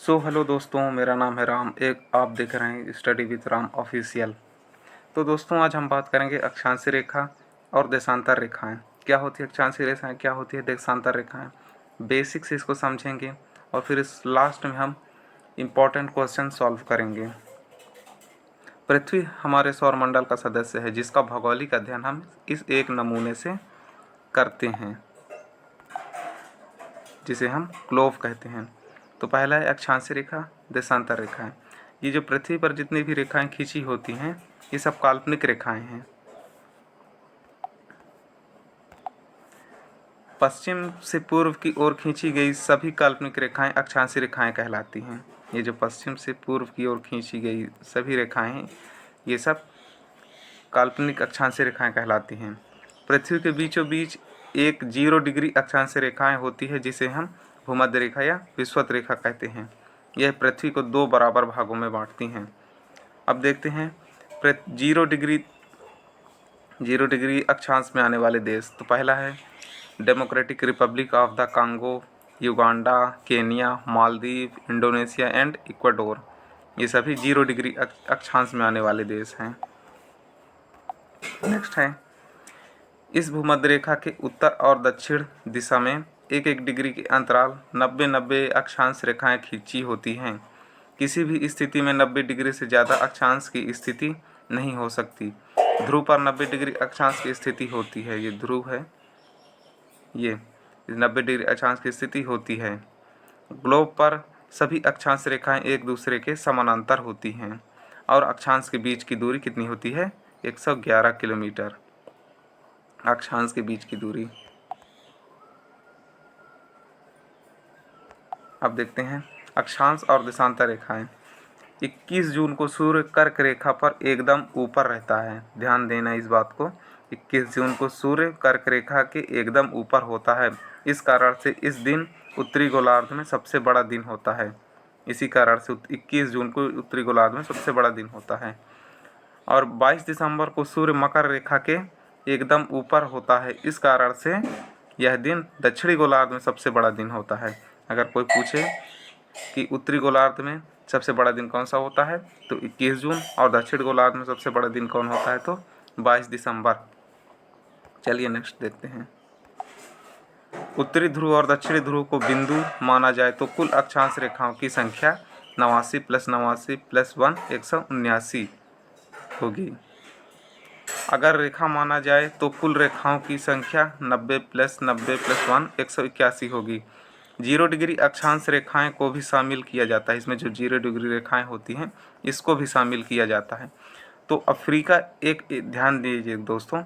Hello दोस्तों, मेरा नाम है राम। आप देख रहे हैं स्टडी विद राम ऑफिशियल। तो दोस्तों, आज हम बात करेंगे अक्षांशीय रेखा और देशांतर रेखाएं। क्या होती है अक्षांशीय रेखाएं, क्या होती है देशांतर रेखाएं, बेसिक से इसको समझेंगे और फिर इस लास्ट में हम इम्पोर्टेंट क्वेश्चन सॉल्व करेंगे। पृथ्वी हमारे सौरमंडल का सदस्य है जिसका भौगोलिक अध्ययन हम इस एक नमूने से करते हैं जिसे हम ग्लोब कहते हैं। तो पहला है अक्षांशीय रेखा, देशांतर रेखाएं। ये जो पृथ्वी पर जितनी भी रेखाएं खींची होती हैं ये सब काल्पनिक रेखाएं हैं। पश्चिम से पूर्व की ओर खींची गई सभी काल्पनिक रेखाएं अक्षांशीय रेखाएं कहलाती हैं। ये जो पश्चिम से पूर्व की ओर खींची गई सभी रेखाएं हैं ये सब काल्पनिक अक्षांशीय रेखाएं कहलाती हैं। पृथ्वी के बीचों बीच एक 0 डिग्री अक्षांशीय रेखाएं होती है जिसे हम भूमध्य रेखा या विषुवत रेखा कहते हैं। यह पृथ्वी को 2 बराबर भागों में बांटती हैं। अब देखते हैं 0 डिग्री अक्षांश में आने वाले देश। तो पहला है democratic Republic of the Congo, Uganda, Kenya, Maldives, Indonesia and Ecuador. ये सभी 0 डिग्री अक्षांश में आने वाले देश हैं। नेक्स्ट है इस भूमध्य रेखा के उत्तर और दक्षिण दिशा में 1-1 डिग्री के अंतराल 90-90 अक्षांश रेखाएं खींची होती हैं। किसी भी स्थिति में 90 डिग्री से ज़्यादा अक्षांश की स्थिति नहीं हो सकती। ध्रुव पर 90 डिग्री अक्षांश की स्थिति होती है। ये ध्रुव है, ये 90 डिग्री अक्षांश की स्थिति होती है। ग्लोब पर सभी अक्षांश रेखाएं एक दूसरे के समानांतर होती हैं और अक्षांश के बीच की दूरी कितनी होती है? 111 किलोमीटर अक्षांश के बीच की दूरी। अब देखते हैं अक्षांश और देशांतर रेखाएं। 21 जून को सूर्य कर्क रेखा पर एकदम ऊपर रहता है। ध्यान देना इस बात को। 21 जून को सूर्य कर्क रेखा के एकदम ऊपर होता है। इस कारण से इस दिन उत्तरी गोलार्ध में सबसे बड़ा दिन होता है। इसी कारण से 21 जून को उत्तरी गोलार्ध में सबसे बड़ा दिन होता है। और 22 दिसंबर को सूर्य मकर रेखा के एकदम ऊपर होता है। इस कारण से यह दिन दक्षिणी गोलार्ध में सबसे बड़ा दिन होता है। अगर कोई पूछे कि उत्तरी गोलार्ध में सबसे बड़ा दिन कौन सा होता है तो 21 जून, और दक्षिण गोलार्ध में सबसे बड़ा दिन कौन होता है तो 22 दिसंबर। चलिए नेक्स्ट देखते हैं। उत्तरी ध्रुव और दक्षिणी ध्रुव को बिंदु माना जाए तो कुल अक्षांश रेखाओं की संख्या 89 + 89 + 1 179 होगी। अगर रेखा माना जाए तो कुल रेखाओं की संख्या 90 + 90 + 1 181 होगी। 0 डिग्री अक्षांश रेखाएं को भी शामिल किया जाता है। इसमें जो 0 डिग्री रेखाएं होती हैं इसको भी शामिल किया जाता है। तो अफ्रीका ध्यान दीजिए दोस्तों,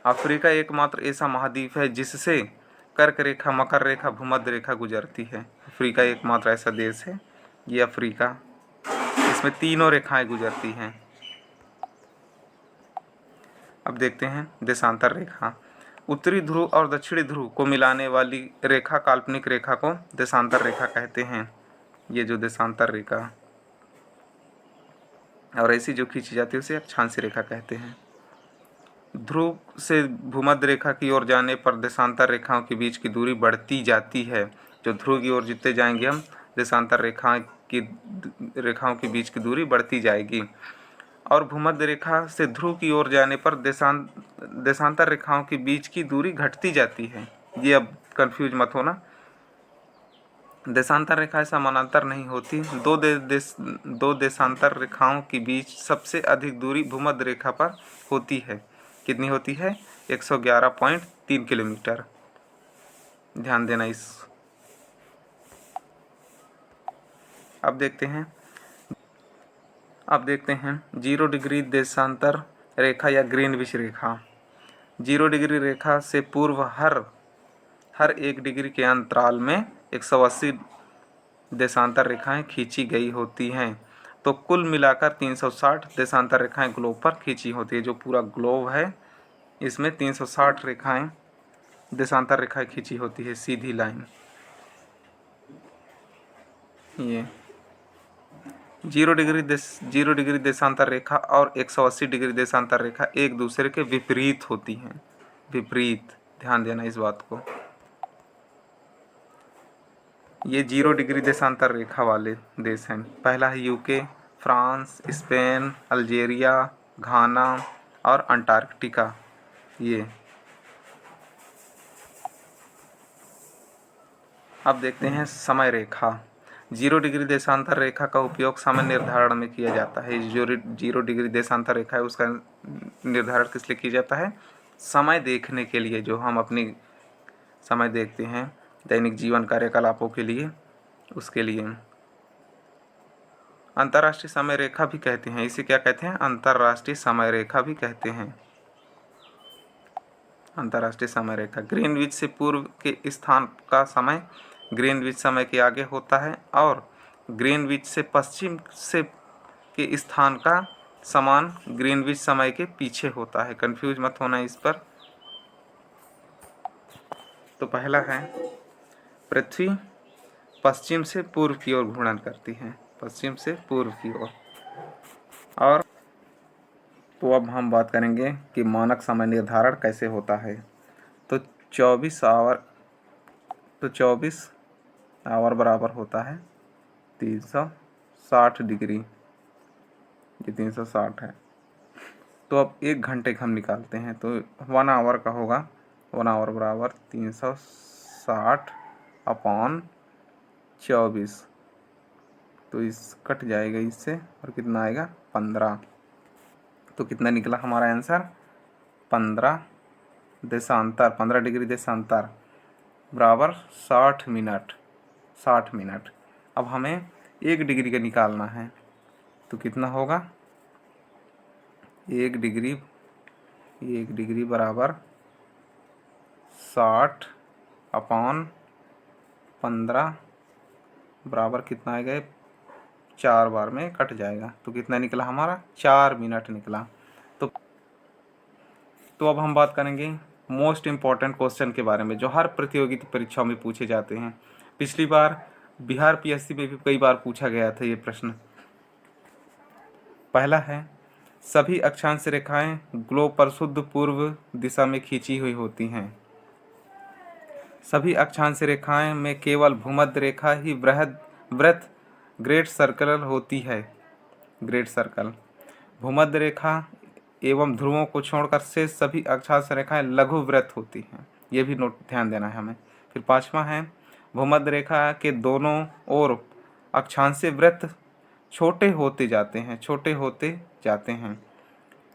अफ्रीका एकमात्र ऐसा महाद्वीप है जिससे कर्क रेखा, मकर रेखा, भूमध्य रेखा गुजरती है। अफ्रीका एकमात्र ऐसा देश है, ये अफ्रीका, इसमें तीनों रेखाएं गुजरती हैं। अब देखते हैं देशांतर रेखा। उत्तरी ध्रुव और दक्षिणी ध्रुव को मिलाने वाली रेखा, काल्पनिक रेखा को देशांतर रेखा कहते हैं। ये जो देशांतर रेखा और ऐसी जो खींची जाती है उसे अक्षांशीय रेखा कहते हैं। ध्रुव से भूमध्य रेखा की ओर जाने पर देशांतर रेखाओं के बीच की दूरी बढ़ती जाती है। जो ध्रुव की ओर जितने जाएंगे हम, देशांतर रेखाओं के बीच की दूरी बढ़ती जाएगी। और भूमध्य रेखा से ध्रुव की ओर जाने पर देशांतर रेखाओं के बीच की दूरी घटती जाती है। ये अब कंफ्यूज मत होना, देशांतर रेखाएं समानांतर नहीं होती। दो देशांतर रेखाओं के बीच सबसे अधिक दूरी भूमध्य रेखा पर होती है। कितनी होती है? 111.3 किलोमीटर। ध्यान देना इस। अब देखते हैं 0 डिग्री देशांतर रेखा या ग्रीनविच रेखा। 0 डिग्री रेखा से पूर्व हर 1 डिग्री के अंतराल में 180 देशांतर रेखाएं खींची गई होती हैं। तो कुल मिलाकर 360 देशांतर रेखाएं ग्लोब पर खींची होती है। जो पूरा ग्लोब है इसमें 360 रेखाएं, देशांतर रेखाएं खींची होती है, सीधी लाइन। ये 0 डिग्री देशांतर रेखा और 180 डिग्री देशांतर रेखा एक दूसरे के विपरीत होती हैं। विपरीत, ध्यान देना इस बात को। ये 0 डिग्री देशांतर रेखा वाले देश हैं। पहला है यूके, फ्रांस, स्पेन, अल्जीरिया, घाना और अंटार्कटिका। ये अब देखते हैं समय रेखा। 0 डिग्री देशांतर रेखा का उपयोग समय निर्धारण में किया जाता है। जो 0 डिग्री देशांतर रेखा है उसका निर्धारण किस लिए किया जाता है? समय देखने के लिए, जो हम अपनी समय देखते हैं दैनिक जीवन कार्यकलापों के लिए, उसके लिए। अंतर्राष्ट्रीय समय रेखा भी कहते हैं, इसे क्या कहते हैं? अंतर्राष्ट्रीय समय रेखा भी कहते हैं। अंतर्राष्ट्रीय समय रेखा ग्रीनविच से पूर्व के स्थान का समय ग्रीनविच समय के आगे होता है और ग्रीनविच से पश्चिम से के स्थान का समान ग्रीनविच समय के पीछे होता है। कंफ्यूज मत होना इस पर। तो पहला है पृथ्वी पश्चिम से पूर्व की ओर घूर्णन करती है, पश्चिम से पूर्व की ओर। और तो अब हम बात करेंगे कि मानक समय निर्धारण कैसे होता है। तो 24 आवर बराबर होता है 360 डिग्री। ये 360 है। तो अब 1 घंटे का हम निकालते हैं, तो 1 आवर का होगा 1 आवर बराबर 360 अपॉन 24। तो इस कट जाएगा इससे और कितना आएगा? 15। तो कितना निकला हमारा आंसर? 15 देशांतर, 15 डिग्री देशांतर बराबर 60 मिनट। 60 मिनट। अब हमें 1 डिग्री का निकालना है, तो कितना होगा? 1 डिग्री बराबर 60 अपॉन 15 बराबर कितना आएगा? 4 बार में कट जाएगा। तो कितना निकला हमारा? 4 मिनट निकला। तो अब हम बात करेंगे मोस्ट इम्पॉर्टेंट क्वेश्चन के बारे में, जो हर प्रतियोगिता परीक्षाओं में पूछे जाते हैं। पिछली बार बिहार पीएससी में भी कई बार पूछा गया था ये प्रश्न। पहला है सभी अक्षांश रेखाएं ग्लोब पर शुद्ध पूर्व दिशा में खींची हुई होती हैं। सभी अक्षांश रेखाएं में केवल भूमध्य रेखा ही वृत्त ग्रेट सर्कल होती है। Great circle. भूमध्य रेखा एवं ध्रुवों को छोड़कर से सभी अक्षांश रेखाएं लघु वृत्त होती हैं। ये भी नोट ध्यान देना है हमें। फिर 5वां है भूमध्य रेखा के दोनों ओर अक्षांशीय वृत्त छोटे होते जाते हैं।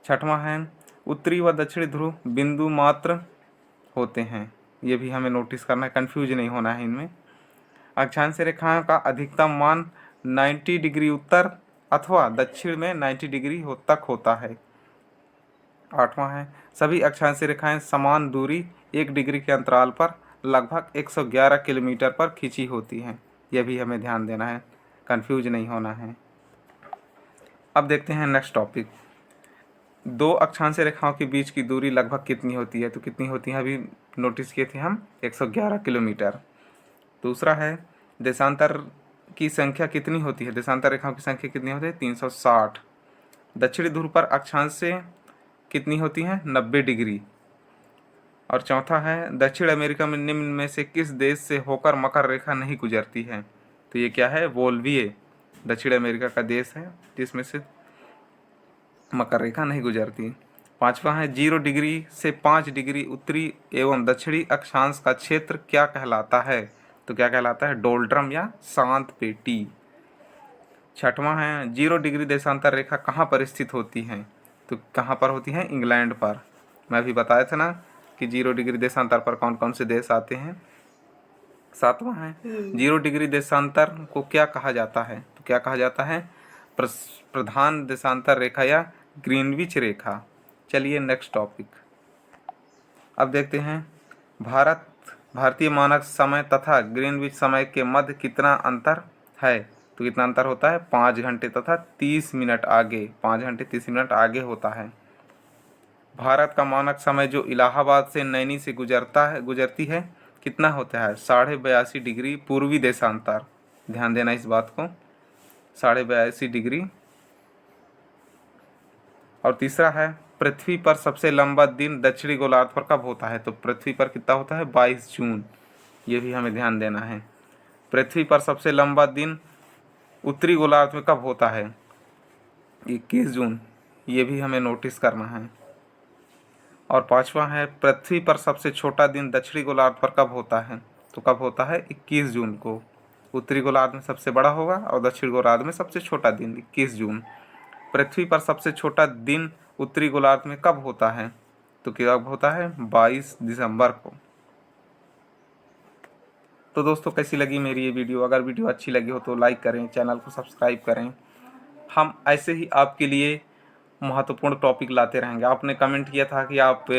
6वां है उत्तरी व दक्षिणी ध्रुव बिंदु मात्र होते हैं। ये भी हमें नोटिस करना है, कंफ्यूज नहीं होना है इनमें। अक्षांश रेखाओं का अधिकतम मान 90 डिग्री उत्तर अथवा दक्षिण में 90 डिग्री तक होता है। 8वां है सभी अक्षांश रेखाएं समान दूरी 1 डिग्री के अंतराल पर लगभग 111 किलोमीटर पर खींची होती हैं। यह भी हमें ध्यान देना है, कंफ्यूज नहीं होना है। अब देखते हैं नेक्स्ट टॉपिक। 2 अक्षांश रेखाओं के बीच की दूरी लगभग कितनी होती है? तो कितनी होती है अभी नोटिस किए थे हम? 111 किलोमीटर। दूसरा है देशांतर की संख्या कितनी होती है? देशांतर रेखाओं की संख्या कितनी होती है? 360। दक्षिणी ध्रुव पर अक्षांश से कितनी होती है? 90 डिग्री। और चौथा है दक्षिण अमेरिका में निम्न में से किस देश से होकर मकर रेखा नहीं गुजरती है? तो ये क्या है? बोल्विये दक्षिण अमेरिका का देश है जिसमें से मकर रेखा नहीं गुजरती। 5वां है 0 डिग्री से 5 डिग्री उत्तरी एवं दक्षिणी अक्षांश का क्षेत्र क्या कहलाता है? तो क्या कहलाता है? डोल्ड्रम या शांत पेटी। 6वां है 0 डिग्री देशांतर रेखा कहाँ पर स्थित होती है? तो कहाँ पर होती है? इंग्लैंड पर। मैं अभी बताया था ना कि 0 डिग्री देशांतर पर कौन कौन से देश आते हैं। 7वां है 0 डिग्री देशांतर को क्या कहा जाता है? तो क्या कहा जाता है? प्रधान देशांतर रेखा या ग्रीनविच रेखा। चलिए नेक्स्ट टॉपिक। अब देखते हैं भारतीय मानक समय तथा ग्रीनविच समय के मध्य कितना अंतर है? तो कितना अंतर होता है? 5 घंटे तथा 30 मिनट आगे। 5 घंटे 30 मिनट आगे होता है। भारत का मानक समय जो इलाहाबाद से नैनी से गुजरती है कितना होता है? 82.5 डिग्री पूर्वी देशांतर। ध्यान देना इस बात को, 82.5 डिग्री। और तीसरा है पृथ्वी पर सबसे लंबा दिन दक्षिणी गोलार्ध पर कब होता है? तो पृथ्वी पर कितना होता है? 22 जून। ये भी हमें ध्यान देना है। पृथ्वी पर सबसे लंबा दिन उत्तरी गोलार्ध में कब होता है? 21 जून। ये भी हमें नोटिस करना है। और 5वां है, पृथ्वी पर सबसे छोटा दिन दक्षिणी गोलार्ध पर कब होता है? तो कब होता है? 21 जून को। उत्तरी गोलार्ध में सबसे बड़ा होगा और दक्षिण गोलार्ध में सबसे छोटा दिन 21 जून। पृथ्वी पर सबसे छोटा दिन उत्तरी गोलार्ध में कब होता है? तो कब होता है? 22 दिसंबर को। तो दोस्तों, कैसी लगी मेरी ये वीडियो? अगर वीडियो अच्छी लगी हो तो लाइक करें, चैनल को सब्सक्राइब करें। हम ऐसे ही आपके लिए महत्वपूर्ण टॉपिक लाते रहेंगे। आपने कमेंट किया था कि आप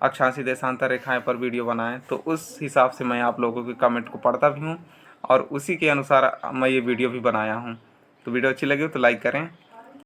अक्षांशीय देशांतर रेखाएं पर वीडियो बनाएं, तो उस हिसाब से मैं आप लोगों के कमेंट को पढ़ता भी हूं और उसी के अनुसार मैं ये वीडियो भी बनाया हूं। तो वीडियो अच्छी लगी हो तो लाइक करें,